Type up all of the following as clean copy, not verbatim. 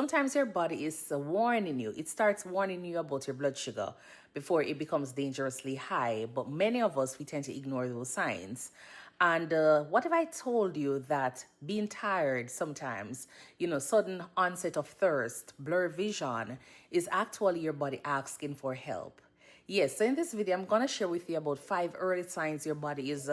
Sometimes your body is warning you. It starts warning you about your blood sugar before it becomes dangerously high. But many of us, we tend to ignore those signs. And what if I told you that being tired sometimes, sudden onset of thirst, blurred vision, is actually your body asking for help? Yes, so in this video, I'm going to share with you about 5 early signs your body is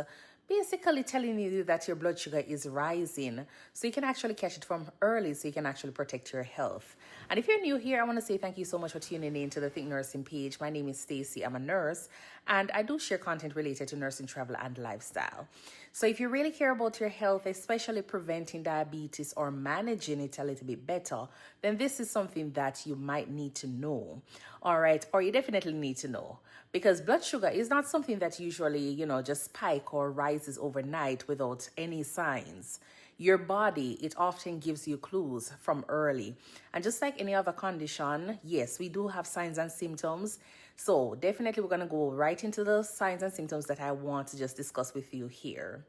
basically telling you that your blood sugar is rising, so you can actually catch it from early, so you can actually protect your health. And if you're new here, I want to say thank you so much for tuning in to the Think Nursing page. My name is Stacy. I'm a nurse, and I do share content related to nursing, travel, and lifestyle. So if you really care about your health, especially preventing diabetes or managing it a little bit better, then this is something that you might need to know. All right, or you definitely need to know, because blood sugar is not something that usually, just spike or rises overnight without any signs. Your body, it often gives you clues from early. And just like any other condition, yes, we do have signs and symptoms. So definitely we're going to go right into the signs and symptoms that I want to just discuss with you here.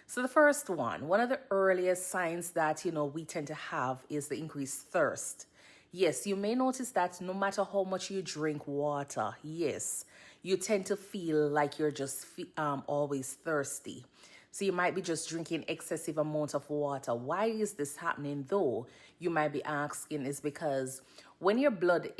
So the first one of the earliest signs that, we tend to have is the increased thirst. Yes, you may notice that no matter how much you drink water, yes, you tend to feel like you're just always thirsty. So you might be just drinking excessive amounts of water. Why is this happening though? You might be asking. Is because when your blood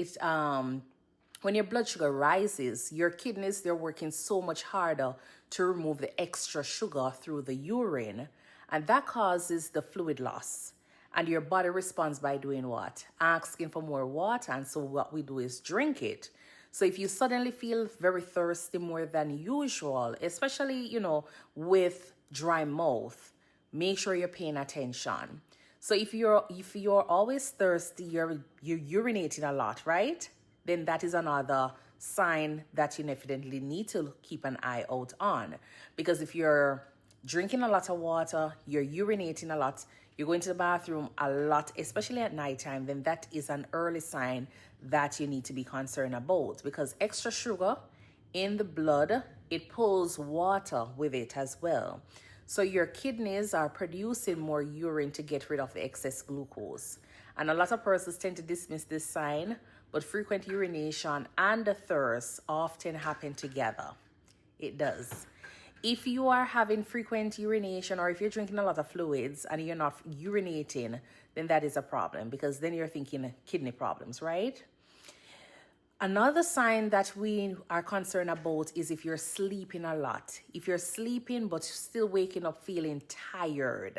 sugar rises, your kidneys, they're working so much harder to remove the extra sugar through the urine, and that causes the fluid loss. And your body responds by doing what? Asking for more water. And so what we do is drink it. So if you suddenly feel very thirsty more than usual, especially, with dry mouth, make sure you're paying attention. So if you're always thirsty, you're urinating a lot, right? Then that is another sign that you definitely need to keep an eye out on. Because if you're drinking a lot of water, you're urinating a lot, you're going to the bathroom a lot, especially at nighttime, then that is an early sign that you need to be concerned about, because extra sugar in the blood, it pulls water with it as well. So your kidneys are producing more urine to get rid of the excess glucose. And a lot of persons tend to dismiss this sign, but frequent urination and the thirst often happen together. It does. If you are having frequent urination, or if you're drinking a lot of fluids and you're not urinating, then that is a problem, because then you're thinking kidney problems, right? Another sign that we are concerned about is if you're sleeping a lot. If you're sleeping but still waking up feeling tired,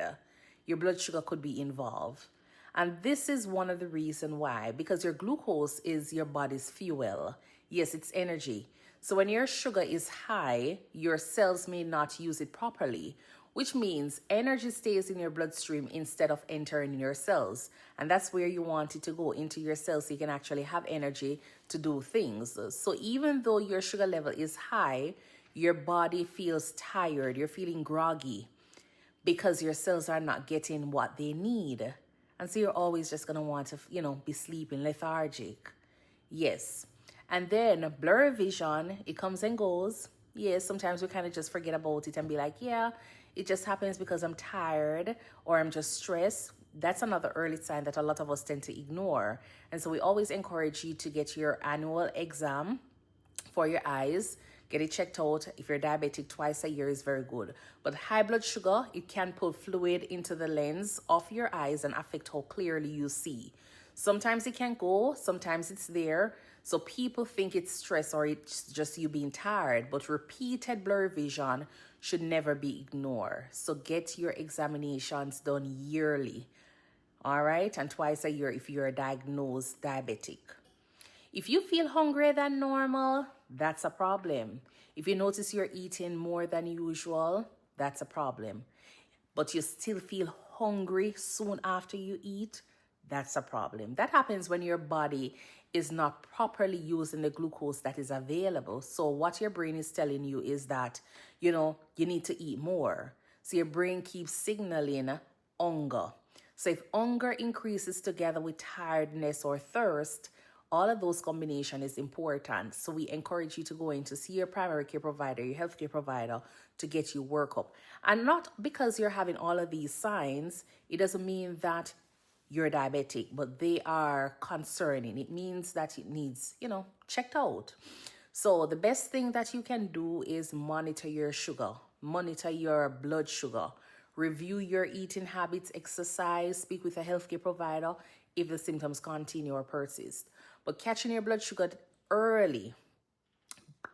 your blood sugar could be involved. And this is one of the reasons why, because your glucose is your body's fuel. Yes, it's energy. So when your sugar is high, your cells may not use it properly, which means energy stays in your bloodstream instead of entering your cells. And that's where you want it to go, into your cells, so you can actually have energy to do things. So even though your sugar level is high, your body feels tired, you're feeling groggy, because your cells are not getting what they need. And so you're always just going to want to, be sleeping, lethargic. Yes. And then blurry vision, it comes and goes. Yes, sometimes we kind of just forget about it and be like, yeah, it just happens because I'm tired or I'm just stressed. That's another early sign that a lot of us tend to ignore. And so we always encourage you to get your annual exam for your eyes. Get it checked out. If you're diabetic, twice a year is very good. But high blood sugar, it can pull fluid into the lens of your eyes and affect how clearly you see. Sometimes it can go, sometimes it's there. So people think it's stress or it's just you being tired, but repeated blurry vision should never be ignored. So get your examinations done yearly, all right? And twice a year if you're diagnosed diabetic. If you feel hungrier than normal, that's a problem. If you notice you're eating more than usual, that's a problem. But you still feel hungry soon after you eat, that's a problem. That happens when your body is not properly using the glucose that is available. So what your brain is telling you is that, you need to eat more. So your brain keeps signaling hunger. So if hunger increases together with tiredness or thirst, all of those combination is important. So we encourage you to go in to see your primary care provider, your healthcare provider, to get you workup. And not because you're having all of these signs, it doesn't mean that you're diabetic, but they are concerning. It means that it needs, checked out. So the best thing that you can do is monitor your sugar, monitor your blood sugar, review your eating habits, exercise, speak with a healthcare provider if the symptoms continue or persist. But catching your blood sugar early,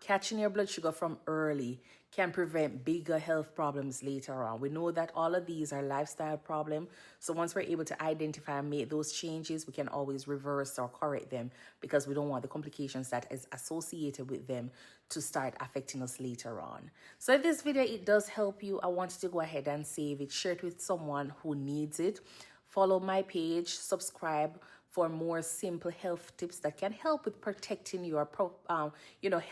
catching your blood sugar from early can prevent bigger health problems later on. We know that all of these are lifestyle problems. So once we're able to identify and make those changes, we can always reverse or correct them because we don't want the complications that is associated with them to start affecting us later on. So if this video, it does help you, I want you to go ahead and save it, share it with someone who needs it. Follow my page, subscribe for more simple health tips that can help with protecting your,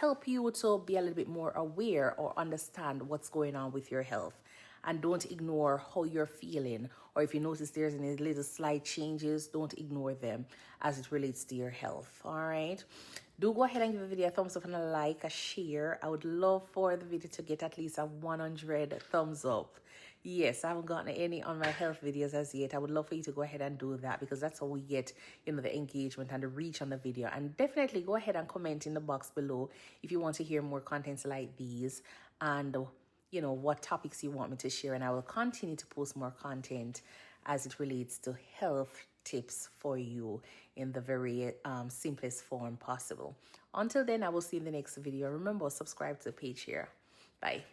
help you to be a little bit more aware or understand what's going on with your health. And don't ignore how you're feeling, or if you notice there's any little slight changes, don't ignore them as it relates to your health. All right. Do go ahead and give the video a thumbs up and a like, a share. I would love for the video to get at least a 100 thumbs up. Yes, I haven't gotten any on my health videos as yet. I would love for you to go ahead and do that because that's how we get, the engagement and the reach on the video. And definitely go ahead and comment in the box below if you want to hear more contents like these and, what topics you want me to share. And I will continue to post more content as it relates to health tips for you in the very simplest form possible. Until then, I will see you in the next video. Remember, subscribe to the page here. Bye.